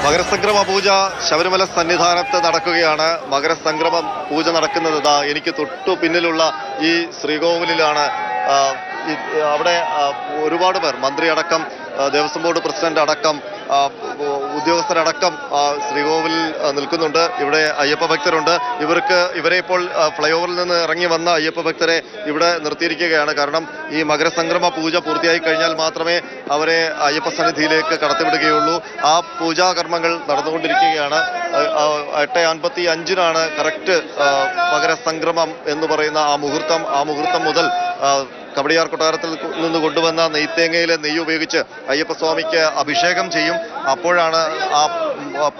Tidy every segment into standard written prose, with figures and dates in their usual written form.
മകരസംക്രമ പൂജ ശബരിമല സന്നിധാനത്ത് നടക്കുകയാണ്. മകരസംക്രമ പൂജ നടക്കുന്നത് എനിക്ക് തൊട്ടു പിന്നിലുള്ള ഈ ശ്രീകോവിലിലാണ്. അവിടെ ഒരുപാട് പേർ, മന്ത്രി അടക്കം, ദേവസ്വം ബോർഡ് പ്രസിഡന്റ് അടക്കം, ഉദ്യോഗസ്ഥരടക്കം ശ്രീകോവിലിൽ നിൽക്കുന്നുണ്ട്. ഇവിടെ അയ്യപ്പ ഭക്തരുണ്ട്. ഇവരെ ഇപ്പോൾ ഫ്ലൈ ഓവറിൽ നിന്ന് ഇറങ്ങി വന്ന അയ്യപ്പ ഭക്തരെ ഇവിടെ നിർത്തിയിരിക്കുകയാണ്. കാരണം ഈ മകരസംക്രമ പൂജ പൂർത്തിയായി കഴിഞ്ഞാൽ മാത്രമേ അവരെ അയ്യപ്പ സന്നിധിയിലേക്ക് കടത്തിവിടുകയുള്ളൂ. ആ പൂജാകർമ്മങ്ങൾ നടന്നുകൊണ്ടിരിക്കുകയാണ്. 8:55 കറക്റ്റ് മകരസംക്രമം എന്ന് പറയുന്ന ആ മുഹൂർത്തം മുതൽ കവടിയാർ കൊട്ടാരത്തിൽ നിന്ന് കൊണ്ടുവന്ന നെയ്ത്തേങ്ങയിലെ നെയ്യ് ഉപയോഗിച്ച് അയ്യപ്പസ്വാമിക്ക് അഭിഷേകം ചെയ്യും. അപ്പോഴാണ് ആ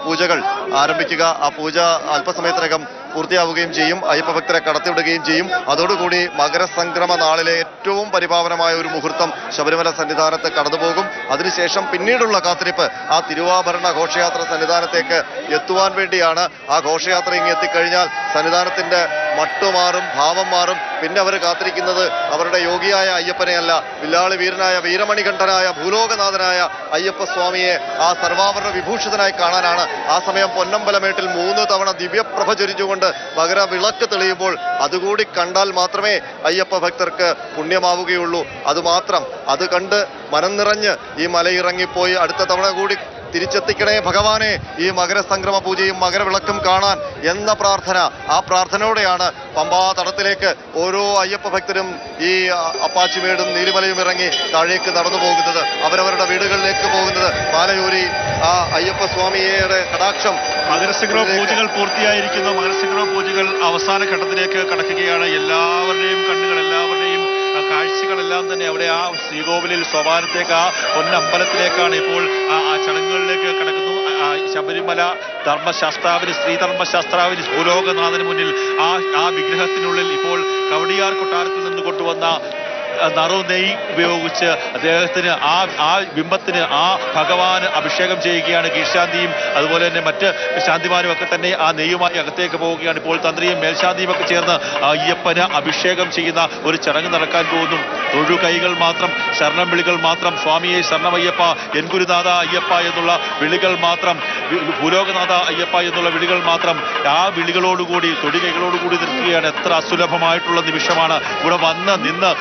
പൂജകൾ ആരംഭിക്കുക. ആ പൂജ അല്പസമയത്തിനകം പൂർത്തിയാവുകയും ചെയ്യും. അയ്യപ്പ ഭക്തരെ കടത്തിവിടുകയും ചെയ്യും. അതോടുകൂടി മകരസംക്രമ നാളിലെ ഏറ്റവും പരിപാവനമായ ഒരു മുഹൂർത്തം ശബരിമല സന്നിധാനത്ത് കടന്നുപോകും. അതിനുശേഷം പിന്നീടുള്ള കാത്തിരിപ്പ് ആ തിരുവാഭരണ ഘോഷയാത്ര സന്നിധാനത്തേക്ക് എത്തുവാൻ വേണ്ടിയാണ്. ആ ഘോഷയാത്ര ഇങ്ങ് എത്തിക്കഴിഞ്ഞാൽ സന്നിധാനത്തിന്റെ മട്ടുമാറും, ഭാവം മാറും. പിന്നെ അവർ കാത്തിരിക്കുന്നത് അവരുടെ യോഗിയായ അയ്യപ്പനെയല്ല, വില്ലാളി വീരനായ വീരമണികണ്ഠനായ ഭൂലോകനാഥനായ അയ്യപ്പ സ്വാമിയെ ആ സർവാഭരണ വിഭൂഷിതനായി കാണാനാണ്. ആ സമയം പൊന്നമ്പലമേട്ടിൽ 3 തവണ ദിവ്യപ്രഭ ചൊരിഞ്ഞുകൊണ്ട് മകര വിളക്ക് തെളിയുമ്പോൾ അതുകൂടി കണ്ടാൽ മാത്രമേ അയ്യപ്പ ഭക്തർക്ക് പുണ്യമാവുകയുള്ളൂ. അത് കണ്ട് മനം നിറഞ്ഞ് ഈ മലയിറങ്ങിപ്പോയി അടുത്ത തവണ കൂടി തിരിച്ചെത്തിക്കണേ ഭഗവാനെ ഈ മകരസംക്രമ പൂജയും മകരവിളക്കും കാണാൻ എന്ന പ്രാർത്ഥന. ആ പ്രാർത്ഥനയോടെയാണ് പമ്പാ തടത്തിലേക്ക് ഓരോ അയ്യപ്പ ഭക്തരും ഈ അപ്പാച്ചിമേടും നീലിമലയും ഇറങ്ങി താഴേക്ക് നടന്നു പോകുന്നത്, അവരവരുടെ വീടുകളിലേക്ക് പോകുന്നത്. മാലയൂരി ആ അയ്യപ്പ സ്വാമിയുടെ കടാക്ഷം. മകരസംക്രമ പൂജകൾ പൂർത്തിയായിരിക്കുന്നു. മകരസംക്രമ പൂജകൾ അവസാന ഘട്ടത്തിലേക്ക് കടക്കുകയാണ്. എല്ലാവരുടെയും കണ്ണുകൾ, എല്ലാവരുടെയും കാഴ്ചകളെല്ലാം തന്നെ അവിടെ ആ ശ്രീകോവിലിൽ സോപാനത്തേക്ക്, ആ പൊന്നമ്പലത്തിലേക്കാണ് ഇപ്പോൾ ആ ചടങ്ങുകളിലേക്ക് കടക്കുന്നു. ശബരിമല ധർമ്മശാസ്ത്രാവിന്, ശ്രീധർമ്മശാസ്ത്രാവിന്, ഭൂലോകനാഥന് മുന്നിൽ ആ വിഗ്രഹത്തിനുള്ളിൽ ഇപ്പോൾ കവടിയാർ കൊട്ടാരത്തിൽ നിന്ന് കൊണ്ടുവന്ന നറുനെയ് ഉപയോഗിച്ച് അദ്ദേഹത്തിന് ആ ബിംബത്തിന്, ആ ഭഗവാന് അഭിഷേകം ചെയ്യുകയാണ്. കീഴ്ശാന്തിയും അതുപോലെ തന്നെ മറ്റ് ശാന്തിമാരും ഒക്കെ തന്നെ ആ നെയ്യുമായി അകത്തേക്ക് പോവുകയാണ്. ഇപ്പോൾ തന്ത്രിയും മേൽശാന്തിയും ഒക്കെ ചേർന്ന് അയ്യപ്പന് അഭിഷേകം ചെയ്യുന്ന ഒരു ചടങ്ങ് നടക്കാൻ പോകുന്നു. തൊഴുകൈകൾ മാത്രം, ശരണം വിളികൾ മാത്രം, സ്വാമിയെ ശരണമയ്യപ്പ, എൻ ഗുരുനാഥ അയ്യപ്പ എന്നുള്ള വിളികൾ മാത്രം, ഭൂലോകനാഥ അയ്യപ്പ എന്നുള്ള വിളികൾ മാത്രം. ആ വിളികളോടുകൂടി, തൊഴുകൈകളോടുകൂടി നിൽക്കുകയാണ്. എത്ര അസുലഭമായിട്ടുള്ള നിമിഷമാണ്. ഇവിടെ വന്ന് നിന്ന്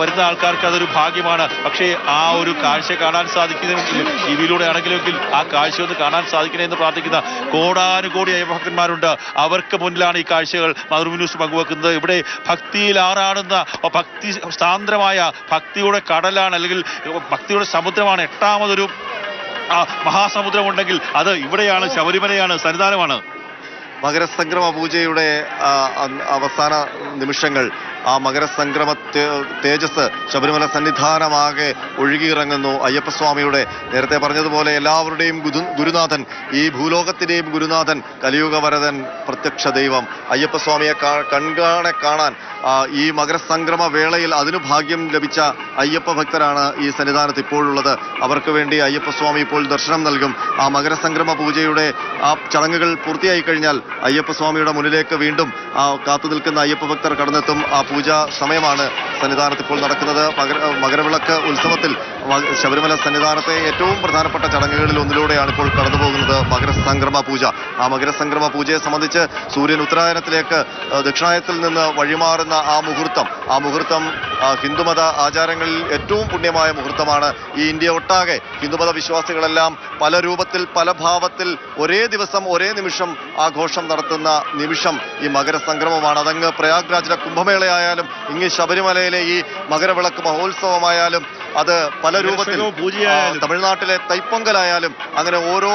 വരുന്ന ആൾക്കാർക്ക് അതൊരു ഭാഗ്യമാണ്. പക്ഷേ ആ ഒരു കാഴ്ച കാണാൻ സാധിക്കുന്നെങ്കിൽ, ടിവിയിലൂടെ ആണെങ്കിലെങ്കിൽ ആ കാഴ്ച ഒന്ന് കാണാൻ സാധിക്കണേ എന്ന് പ്രാർത്ഥിക്കുന്ന കോടാനുകോടി അയ്യപ്പഭക്തന്മാരുണ്ട്. അവർക്ക് മുന്നിലാണ് ഈ കാഴ്ചകൾ മാതൃഭൂമി ന്യൂസ് പങ്കുവെക്കുന്നത്. ഇവിടെ ഭക്തിയിൽ ആറാടുന്ന, ഭക്തി സാന്ദ്രമായ ഭക്തിയുടെ കടലാണ്, അല്ലെങ്കിൽ ഭക്തിയുടെ സമുദ്രമാണ്. 8ാമതൊരു മഹാസമുദ്രമുണ്ടെങ്കിൽ അത് ഇവിടെയാണ്, ശബരിമലയാണ്, സന്നിധാനമാണ്. മകരസംക്രമ പൂജയുടെ അവസാന നിമിഷങ്ങൾ, ആ മകരസംക്രമ തേജസ് ശബരിമല സന്നിധാനമാകെ ഒഴുകിയിറങ്ങുന്നു. അയ്യപ്പസ്വാമിയുടെ, നേരത്തെ പറഞ്ഞതുപോലെ എല്ലാവരുടെയും ഗുരുനാഥൻ, ഈ ഭൂലോകത്തിന്റെയും ഗുരുനാഥൻ, കലിയുഗവരദൻ, പ്രത്യക്ഷ ദൈവം അയ്യപ്പസ്വാമിയെ കൺകാണെ കാണാൻ ഈ മകരസംക്രമ വേളയിൽ അതിനു ഭാഗ്യം ലഭിച്ച അയ്യപ്പ ഭക്തരാണ് ഈ സന്നിധാനത്ത് ഇപ്പോഴുള്ളത്. അവർക്ക് വേണ്ടി അയ്യപ്പസ്വാമി ഇപ്പോൾ ദർശനം നൽകും. ആ മകരസംക്രമ പൂജയുടെ ആ ചടങ്ങുകൾ പൂർത്തിയായി കഴിഞ്ഞാൽ അയ്യപ്പസ്വാമിയുടെ മുന്നിലേക്ക് വീണ്ടും കാത്തു നിൽക്കുന്ന അയ്യപ്പ ഭക്തർ കടന്നെത്തും. ആ പൂജാ സമയമാണ് സന്നിധാനത്ത് ഇപ്പോൾ നടക്കുന്നത്. മകരവിളക്ക് ഉത്സവത്തിൽ ശബരിമല സന്നിധാനത്തെ ഏറ്റവും പ്രധാനപ്പെട്ട ചടങ്ങുകളിൽ ഒന്നിലൂടെയാണ് ഇപ്പോൾ കടന്നുപോകുന്നത് മകരസംക്രമ പൂജ. ആ മകരസംക്രമ പൂജയെ സംബന്ധിച്ച് സൂര്യൻ ഉത്തരായനത്തിലേക്ക് ദക്ഷിണായനത്തിൽ നിന്ന് വഴിമാറുന്ന ആ മുഹൂർത്തം ഹിന്ദുമത ആചാരങ്ങളിൽ ഏറ്റവും പുണ്യമായ മുഹൂർത്തമാണ്. ഈ ഇന്ത്യ ഒട്ടാകെ ഹിന്ദുമത വിശ്വാസികളെല്ലാം പല രൂപത്തിൽ, പല ഭാവത്തിൽ, ഒരേ ദിവസം, ഒരേ നിമിഷം ആഘോഷം നടത്തുന്ന നിമിഷം ഈ മകരസംക്രമമാണ്. അതങ്ങ് പ്രയാഗ്രാജിലെ കുംഭമേളയായാലും, ഇങ്ങ് ശബരിമലയിലെ ഈ മകരവിളക്ക് മഹോത്സവമായാലും, അത് പല രൂപത്തിൽ തമിഴ്നാട്ടിലെ തൈപ്പൊങ്കലായാലും, അങ്ങനെ ഓരോ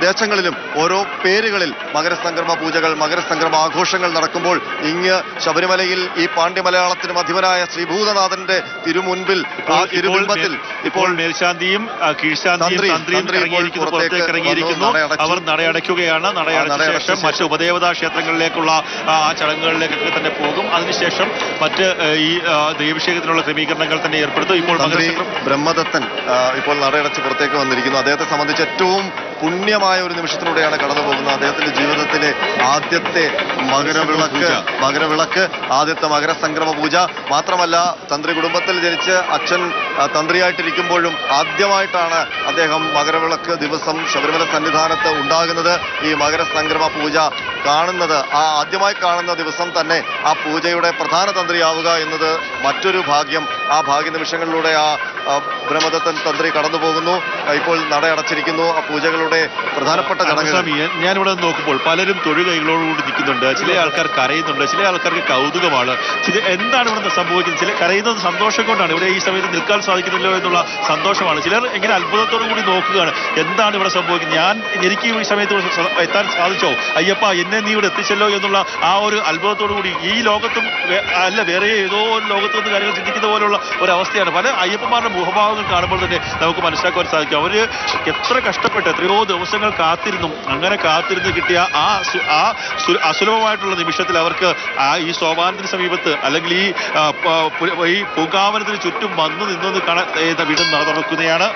ദേശങ്ങളിലും ഓരോ പേരുകളിൽ മകരസംക്രമ പൂജകൾ, മകരസംക്രമ ആഘോഷങ്ങൾ നടക്കുമ്പോൾ ഇങ്ങ് ശബരിമലയിൽ ഈ പാണ്ഡ്യമലയാളത്തിനും അധിപനായ ശ്രീഭൂതനാഥന്റെ തിരുമുൻപിൽ, ആ തിരുമുൻപത്തിൽ ഇപ്പോൾ മേൽശാന്തിയും കീഴ്ശാന്തിയും പുറത്തേക്ക് ഇറങ്ങിയിരിക്കുന്നു. അവർ നടയടയ്ക്കുകയാണ്. നടയടച്ച ശേഷം മറ്റ് ഉപദേവതാ ക്ഷേത്രങ്ങളിലേക്കുള്ള ആ ചടങ്ങുകളിലേക്കൊക്കെ തന്നെ പോകും. അതിനുശേഷം മറ്റ് ഈ ദൈവാഭിഷേകത്തിനുള്ള ക്രമീകരണങ്ങൾ തന്നെ ഏർപ്പെടുത്തും. ഇപ്പോൾ ബ്രഹ്മദത്തൻ ഇപ്പോൾ നടയടച്ച് പുറത്തേക്ക് വന്നിരിക്കുന്നു. അദ്ദേഹത്തെ സംബന്ധിച്ച് ഏറ്റവും പുണ്യമായ ഒരു നിമിഷത്തിലൂടെയാണ് കടന്നു പോകുന്നത്. അദ്ദേഹത്തിന്റെ ജീവിതത്തിലെ ആദ്യത്തെ മകരവിളക്ക്, ആദ്യത്തെ മകരസംക്രമ പൂജ മാത്രമല്ല, തന്ത്രി കുടുംബത്തിൽ ജനിച്ച് അച്ഛൻ തന്ത്രിയായിട്ടിരിക്കുമ്പോഴും ആദ്യമായിട്ടാണ് അദ്ദേഹം മകരവിളക്ക് ദിവസം ശബരിമല സന്നിധാനത്ത് ഉണ്ടാകുന്നത്. ഈ മകരസംക്രമ പൂജ കാണുന്നത്, ആ ആദ്യമായി കാണുന്ന ദിവസം തന്നെ ആ പൂജയുടെ പ്രധാന തന്ത്രിയാവുക എന്നത് മറ്റൊരു ഭാഗ്യം. ആ ഭാഗ്യ നിമിഷങ്ങളിലൂടെ ആ ബ്രഹ്മദത്തൻ തന്ത്രി കടന്നു പോകുന്നു. ഇപ്പോൾ നട അടച്ചിരിക്കുന്നു. ആ പൂജകളുടെ പ്രധാനപ്പെട്ട ചടങ്ങുകൾ ഞാനിവിടെ നോക്കുമ്പോൾ പലരും തൊഴുകൈകളോടുകൂടി നിൽക്കുന്നുണ്ട്. ചില ആൾക്കാർ കരയുന്നുണ്ട്, ചില ആൾക്കാർക്ക് കൗതുകമാണ്. എന്താണ് ഇവിടെ സംഭവിക്കുന്നത്? ചില കരയുന്നത് സന്തോഷം കൊണ്ടാണ്, ഇവിടെ ഈ സമയത്ത് നിൽക്കാൻ സാധിക്കുന്നില്ലോ എന്നുള്ള സന്തോഷമാണ്. ചിലർ എങ്ങനെ അത്ഭുതത്തോടു കൂടി നോക്കുകയാണ്, എന്താണ് ഇവിടെ സംഭവിക്കുന്നത്, എനിക്ക് ഈ സമയത്ത് എത്താൻ സാധിച്ചോ, അയ്യപ്പ എന്നെ നീ ഇവിടെ എത്തിച്ചല്ലോ എന്നുള്ള ആ ഒരു അത്ഭുതത്തോടു കൂടി ഈ ലോകത്തും അല്ല വേറെ ഏതോ ഒരു ലോകത്തു നിന്ന് കാര്യങ്ങൾ ചിന്തിക്കുന്ന പോലുള്ള ഒരു അവസ്ഥയാണ്. പല അയ്യപ്പന്മാരുടെ മുഖഭാവങ്ങൾ കാണുമ്പോൾ തന്നെ നമുക്ക് മനസ്സിലാക്കാൻ സാധിക്കും. അവര് എത്ര കഷ്ടപ്പെട്ട് എത്രയോ ദിവസങ്ങൾ കാത്തിരുന്നു. അങ്ങനെ കാത്തിരുന്ന് കിട്ടിയ ആ അസുലഭമായിട്ടുള്ള നിമിഷത്തിൽ അവർക്ക് ഈ സോപാനത്തിന് സമീപത്ത് അല്ലെങ്കിൽ ഈ പൂങ്കാവനത്തിന് ചുറ്റും വന്നു നിന്നത് വീണ്ടും തുറക്കുന്നതാണ്.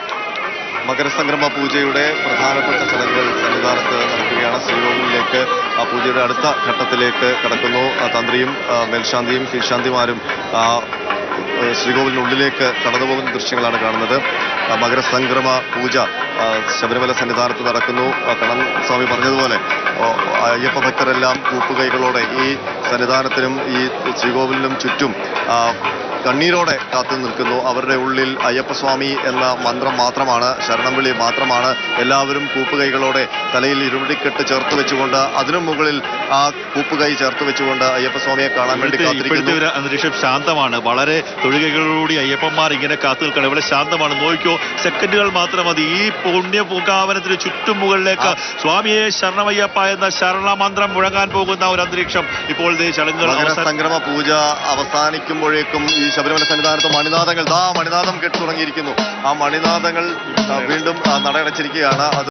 മകരസംക്രമ പൂജയുടെ പ്രധാനപ്പെട്ട ചടങ്ങുകൾ സന്നിധാനത്ത് നടക്കുകയാണ്. ശ്രീകോവിലേക്ക് ആ പൂജയുടെ അടുത്ത ഘട്ടത്തിലേക്ക് കടക്കുന്നു. തന്ത്രിയും മേൽശാന്തിയും കീഴ്ശാന്തിമാരും ശ്രീകോവിലിനുള്ളിലേക്ക് കടന്നുപോകുന്ന ദൃശ്യങ്ങളാണ് കാണുന്നത്. മകരസംക്രമ പൂജ ശബരിമല സന്നിധാനത്ത് നടക്കുന്നു. കണ്ണൻ സ്വാമി പറഞ്ഞതുപോലെ അയ്യപ്പ ഭക്തരെല്ലാം കൂപ്പുകൈകളോടെ ഈ സന്നിധാനത്തിനും ഈ ശ്രീകോവിലിനും ചുറ്റും കണ്ണീരോടെ കാത്തു നിൽക്കുന്നു. അവരുടെ ഉള്ളിൽ അയ്യപ്പസ്വാമി എന്ന മന്ത്രം മാത്രമാണ്, ശരണം വിളി മാത്രമാണ്. എല്ലാവരും കൂപ്പുകൈകളോടെ തലയിൽ ഇരുമുടിക്കെട്ട് ചേർത്ത് വെച്ചുകൊണ്ട് അതിനു മുകളിൽ ആ കൂപ്പുകൈ ചേർത്ത് വെച്ചുകൊണ്ട് അയ്യപ്പസ്വാമിയെ കാണാൻ വേണ്ടി കാത്തിരിക്കുന്നു. അന്തരീക്ഷം ശാന്തമാണ്. വളരെ തൊഴുകൈകളോടുകൂടി അയ്യപ്പന്മാർ ഇങ്ങനെ കാത്തു നിൽക്കണം. ഇവിടെ ശാന്തമാണ്. നോക്കിക്കോ, സെക്കൻഡുകൾ മാത്രം മതി. ഈ പുണ്യ പൂങ്കാവനത്തിന് ചുറ്റും മുകളിലേക്ക് സ്വാമിയെ ശരണമയ്യപ്പ എന്ന ശരണമന്ത്രം മുഴങ്ങാൻ പോകുന്ന ഒരു അന്തരീക്ഷം ഇപ്പോൾ ചടങ്ങുകൾ സംക്രമ പൂജ അവസാനിക്കുമ്പോഴേക്കും ഈ ശബരിമല സന്നിധാനത്ത് മണിനാദങ്ങൾ കേട്ടു തുടങ്ങിയിരിക്കുന്നു. ആ മണിനാദങ്ങൾ വീണ്ടും നടയടച്ചിരിക്കുകയാണ്. അത്